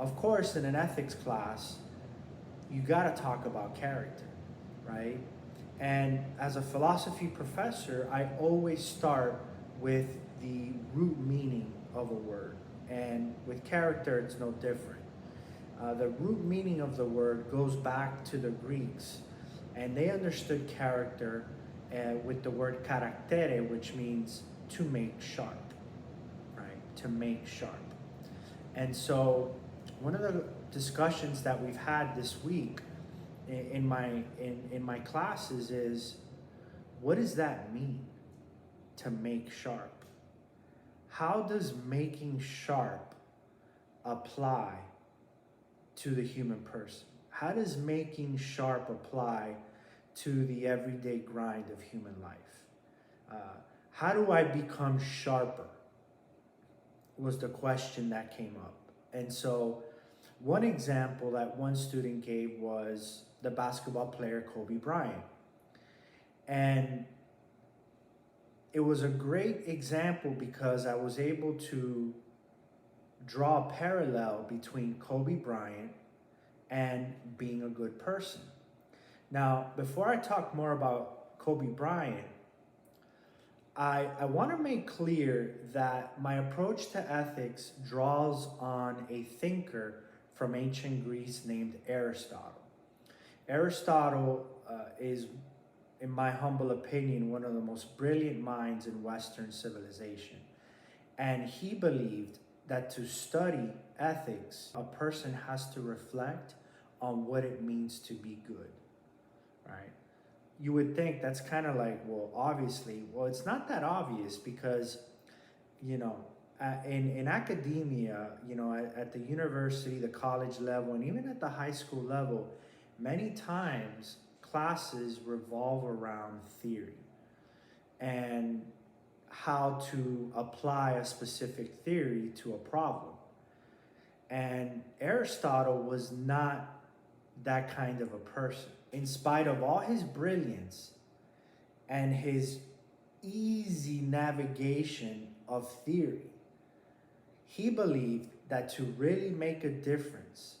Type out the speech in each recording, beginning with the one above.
of course, in an ethics class, you got to talk about character, right? And as a philosophy professor, I always start with the root meaning of a word. And with character, it's no different. The root meaning of the word goes back to the Greeks, and they understood character with the word karaktere, which means to make sharp, right? To make sharp. And so, one of the discussions that we've had this week in my classes is, what does that mean, to make sharp? How does making sharp apply to the human person? How does making sharp apply to the everyday grind of human life? How do I become sharper? Was the question that came up. And so one example that one student gave was the basketball player Kobe Bryant. And it was a great example because I was able to draw a parallel between Kobe Bryant and being a good person. Now, before I talk more about Kobe Bryant, I want to make clear that my approach to ethics draws on a thinker from ancient Greece named Aristotle. Aristotle is, in my humble opinion, one of the most brilliant minds in Western civilization. And he believed that to study ethics, a person has to reflect on what it means to be good, right? You would think that's kind of like, well, obviously, well, it's not that obvious because, you know, in academia, you know, at the university, the college level, and even at the high school level, many times classes revolve around theory and how to apply a specific theory to a problem. And Aristotle was not that kind of a person. In spite of all his brilliance and his easy navigation of theory, he believed that to really make a difference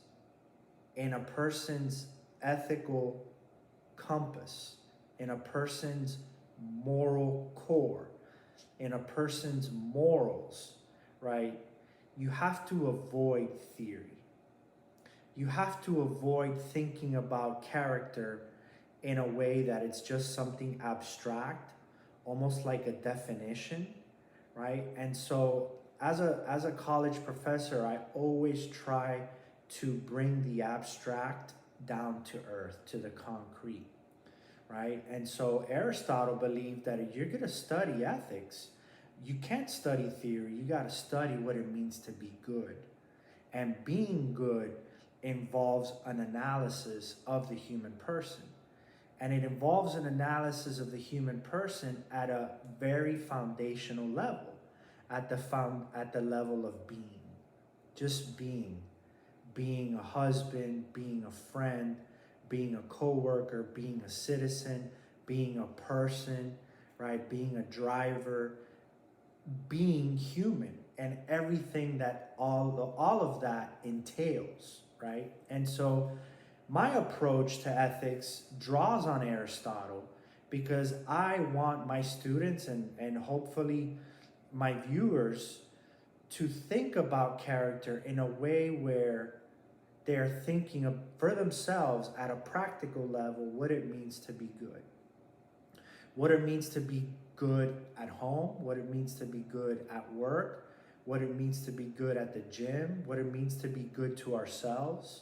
in a person's ethical compass, in a person's moral core, in a person's morals, right? You have to avoid theory. You have to avoid thinking about character in a way that it's just something abstract, almost like a definition, right? And so as a college professor, I always try to bring the abstract down to earth, to the concrete, right? And so Aristotle believed that if you're going to study ethics, you can't study theory. You got to study what it means to be good. And being good involves an analysis of the human person. And it involves an analysis of the human person at a very foundational level, at the level of being. Just being a husband, being a friend, being a coworker, being a citizen, being a person, right? Being a driver, being human, and everything that all of that entails, right? And so my approach to ethics draws on Aristotle because I want my students and hopefully my viewers to think about character in a way where they're thinking of, for themselves at a practical level, what it means to be good. What it means to be good at home, what it means to be good at work, what it means to be good at the gym, what it means to be good to ourselves,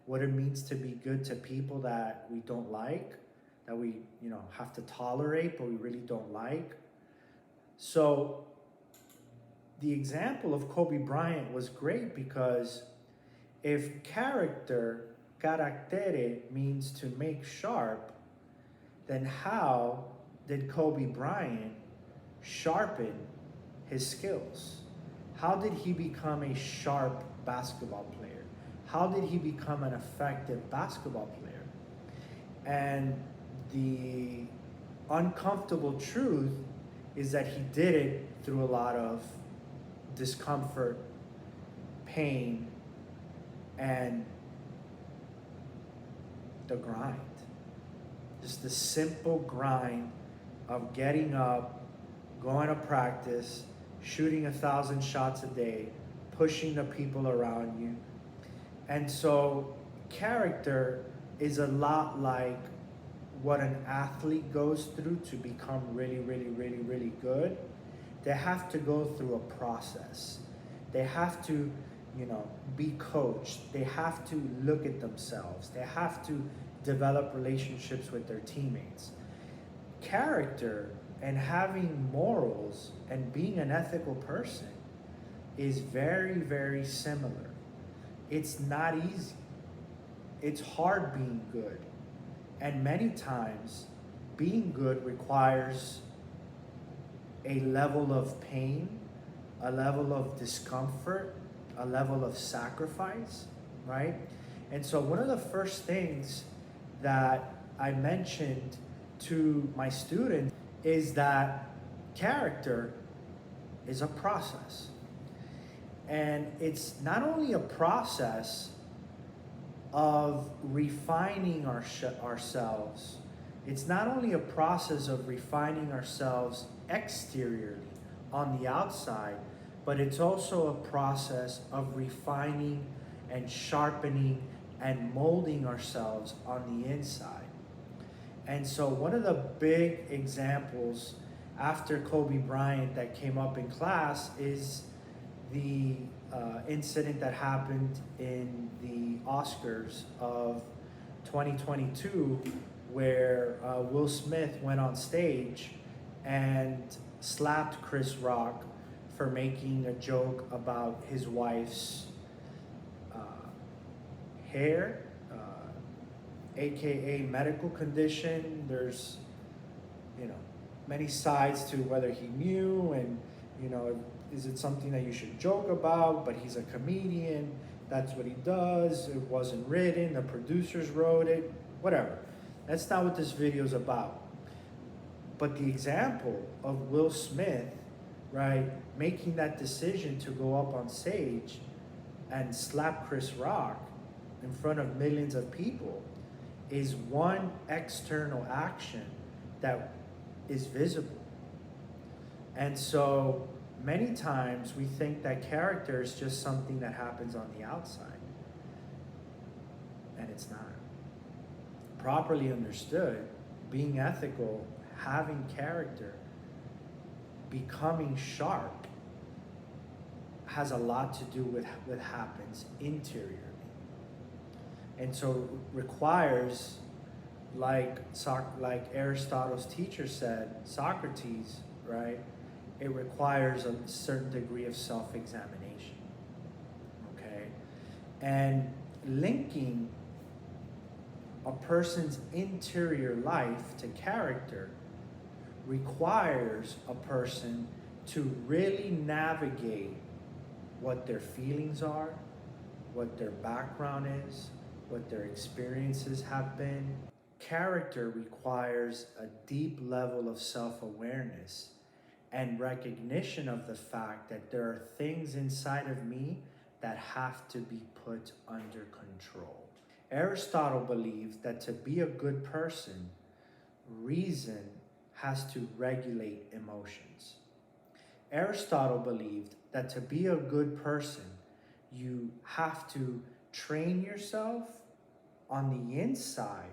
what it means to be good to people that we don't like, that we, you know, have to tolerate, but we really don't like. So the example of Kobe Bryant was great because if character, karaktere, means to make sharp, then how did Kobe Bryant sharpen his skills? How did he become a sharp basketball player? How did he become an effective basketball player? And the uncomfortable truth is that he did it through a lot of discomfort, pain, and the grind. Just the simple grind of getting up, going to practice, shooting 1,000 shots a day, pushing the people around you. And so character is a lot like what an athlete goes through to become really, really, really, really good. They have to go through a process. They have to, be coached. They have to look at themselves. They have to develop relationships with their teammates. Character and having morals and being an ethical person is very, very similar. It's not easy. It's hard being good. And many times, being good requires a level of pain, a level of discomfort, a level of sacrifice, right? And so one of the first things that I mentioned to my students is that character is a process. And it's not only a process of refining ourselves, it's not only a process of refining ourselves exteriorly on the outside, but it's also a process of refining and sharpening and molding ourselves on the inside. And so one of the big examples after Kobe Bryant that came up in class is the incident that happened in the Oscars of 2022 where Will Smith went on stage and slapped Chris Rock for making a joke about his wife's hair, aka medical condition. There's, many sides to whether he knew and, is it something that you should joke about? But he's a comedian. That's what he does. It wasn't written. The producers wrote it. Whatever. That's not what this video is about. But the example of Will Smith, right, making that decision to go up on stage and slap Chris Rock in front of millions of people is one external action that is visible. And so many times we think that character is just something that happens on the outside. And it's not. Properly understood, being ethical, having character, becoming sharp has a lot to do with what happens interiorly. And so requires, like Aristotle's teacher said, Socrates, right? It requires a certain degree of self-examination, okay? And linking a person's interior life to character requires a person to really navigate what their feelings are, what their background is, what their experiences have been. Character requires a deep level of self-awareness and recognition of the fact that there are things inside of me that have to be put under control. Aristotle believed that to be a good person, reason has to regulate emotions. Aristotle believed that to be a good person, you have to train yourself on the inside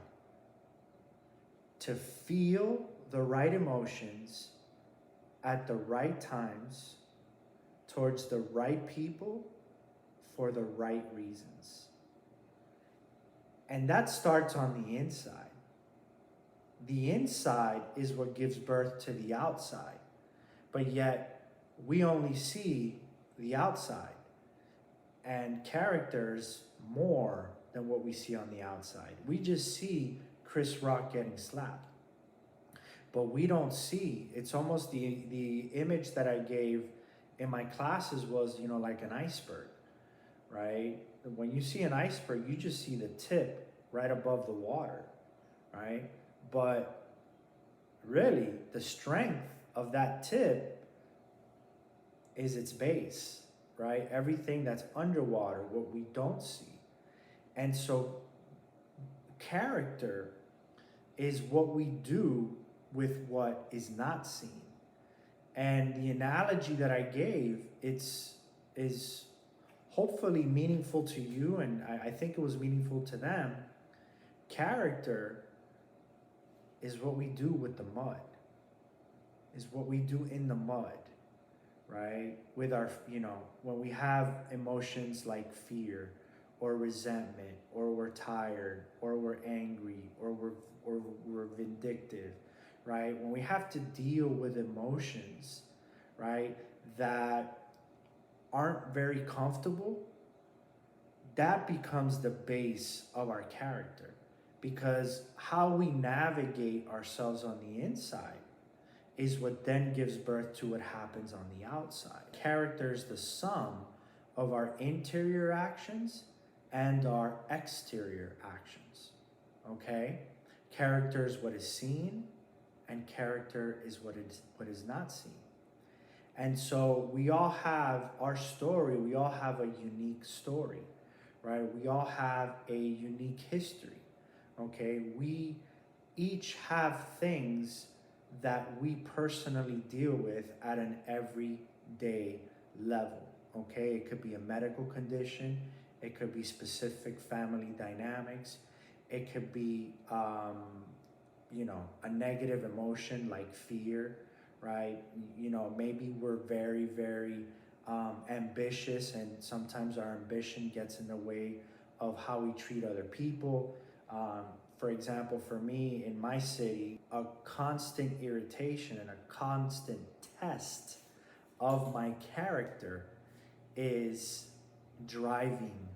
to feel the right emotions at the right times towards the right people for the right reasons. And that starts on the inside. The inside is what gives birth to the outside, but yet we only see the outside, and character's more than what we see on the outside. We just see Chris Rock getting slapped, but we don't see, it's almost the image that I gave in my classes was, like an iceberg, right? When you see an iceberg, you just see the tip right above the water, right? But really, the strength of that tip is its base, right? Everything that's underwater, what we don't see, And so character is what we do with what is not seen. And the analogy that I gave, is hopefully meaningful to you, and I think it was meaningful to them. Character is what we do with the mud, is what we do in the mud, right? With our, when we have emotions like fear or resentment, or we're tired, or we're angry, or we're vindictive, right? When we have to deal with emotions, right, that aren't very comfortable, that becomes the base of our character. Because how we navigate ourselves on the inside is what then gives birth to what happens on the outside. Character is the sum of our interior actions and our exterior actions, okay? Character is what is seen, and character is what is not seen. And so we all have our story, we all have a unique story, right? We all have a unique history, okay? We each have things that we personally deal with at an everyday level, okay? It could be a medical condition, it could be specific family dynamics, it could be, a negative emotion like fear, right? Maybe we're very, very ambitious, and sometimes our ambition gets in the way of how we treat other people. For example, for me in my city, a constant irritation and a constant test of my character is driving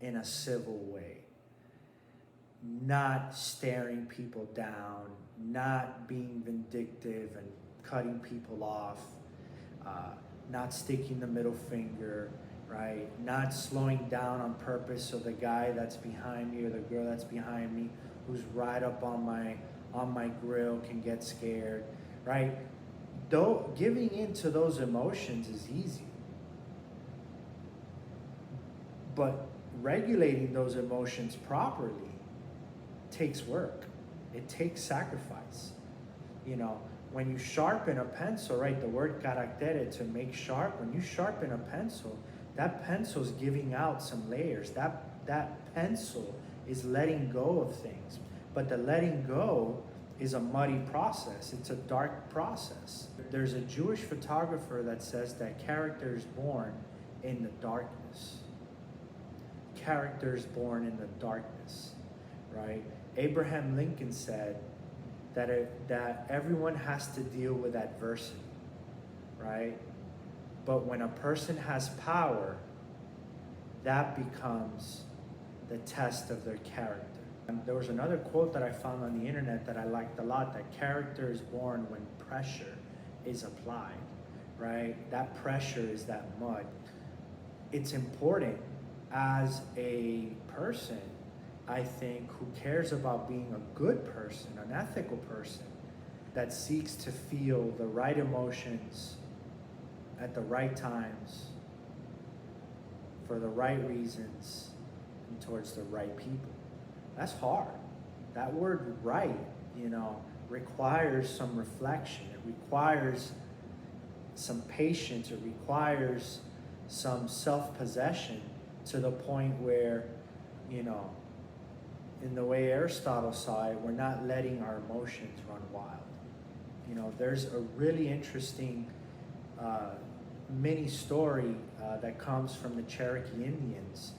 in a civil way, not staring people down, not being vindictive and cutting people off, not sticking the middle finger, right? Not slowing down on purpose so the guy that's behind me or the girl that's behind me who's right up on my grill can get scared, right? Though giving in to those emotions is easy, but regulating those emotions properly takes work. It takes sacrifice. When you sharpen a pencil, right, the word caractere, to make sharp, when you sharpen a pencil, that pencil's giving out some layers. That pencil is letting go of things. But the letting go is a muddy process. It's a dark process. There's a Jewish photographer that says that character is born in the darkness. Character is born in the darkness, right? Abraham Lincoln said that everyone has to deal with adversity, right? But when a person has power, that becomes the test of their character. And there was another quote that I found on the internet that I liked a lot, that character is born when pressure is applied, right? That pressure is that mud. It's important as a person, I think, who cares about being a good person, an ethical person, that seeks to feel the right emotions at the right times, for the right reasons, and towards the right people. That's hard. That word right, requires some reflection. It requires some patience. It requires some self-possession, to the point where, in the way Aristotle saw it, we're not letting our emotions run wild. There's a really interesting mini story that comes from the Cherokee Indians,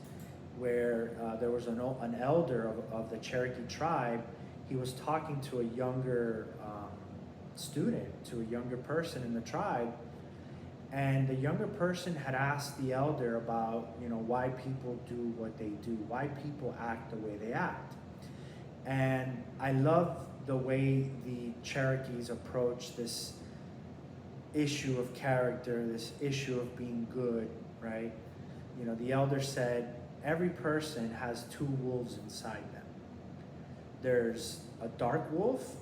where there was an elder of the Cherokee tribe. He was talking to a younger student, to a younger person in the tribe, and the younger person had asked the elder about, why people do what they do, why people act the way they act. And I love the way the Cherokees approach this issue of character, this issue of being good, right? The elder said, every person has two wolves inside them. There's a dark wolf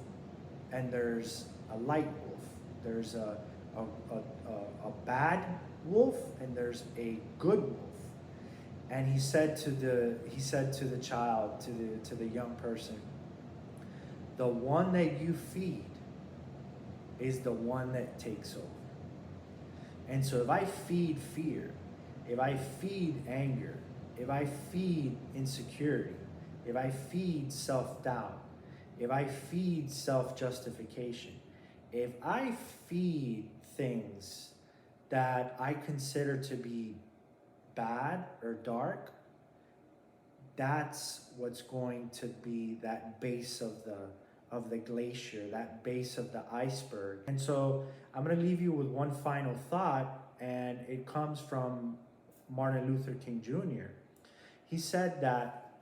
and there's a light wolf. There's a bad wolf and there's a good wolf. And he said to the child, to the young person, the one that you feed is the one that takes over. And so if I feed fear, if I feed anger, if I feed insecurity, if I feed self-doubt, if I feed self-justification, if I feed things that I consider to be bad or dark, that's what's going to be that base of the glacier, that base of the iceberg. And so I'm going to leave you with one final thought, and it comes from Martin Luther King Jr. He said that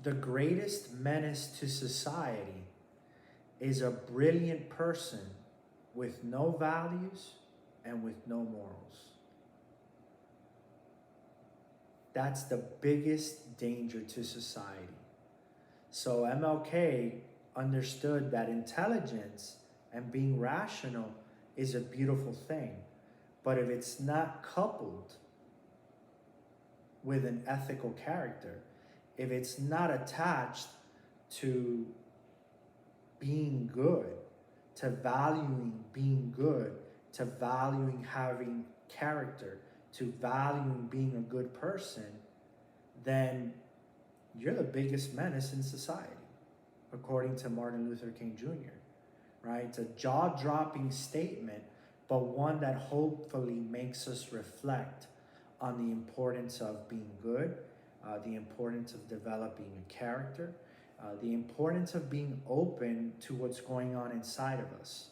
the greatest menace to society is a brilliant person with no values and with no morals. That's the biggest danger to society. So MLK understood that intelligence and being rational is a beautiful thing. But if it's not coupled with an ethical character, if it's not attached to being good, to valuing being good, to valuing having character, to valuing being a good person, then you're the biggest menace in society, according to Martin Luther King Jr., right? It's a jaw-dropping statement, but one that hopefully makes us reflect on the importance of being good, the importance of developing a character, the importance of being open to what's going on inside of us.